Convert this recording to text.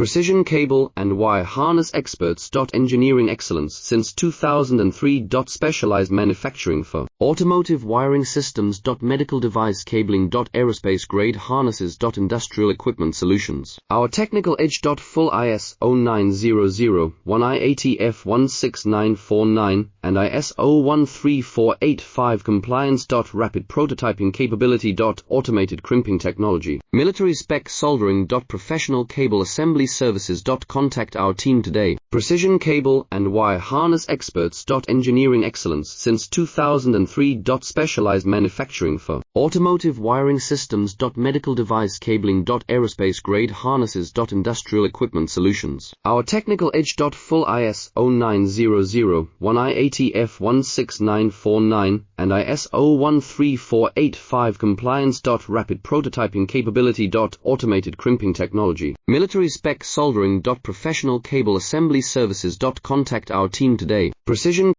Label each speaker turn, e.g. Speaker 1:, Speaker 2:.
Speaker 1: Precision cable and wire harness experts. Engineering excellence since 2003. Specialized manufacturing for automotive wiring systems. Medical device cabling. Aerospace grade harnesses. Industrial equipment solutions. Our technical edge. Full ISO 9001 IATF 16949 and ISO 13485 compliance. Rapid prototyping capability. Automated crimping technology. Military spec soldering. Professional cable assembly services. Contact our team today. Precision cable and wire harness experts. Engineering excellence since 2003. Specialized manufacturing for automotive wiring systems. Medical device cabling. Aerospace grade harnesses. Industrial equipment solutions. Our technical edge. Full ISO 9001 IATF 16949 and ISO 13485 compliance. Rapid prototyping capability. Automated crimping technology. Military spec soldering. Professional cable assembly services. Contact our team today. Precision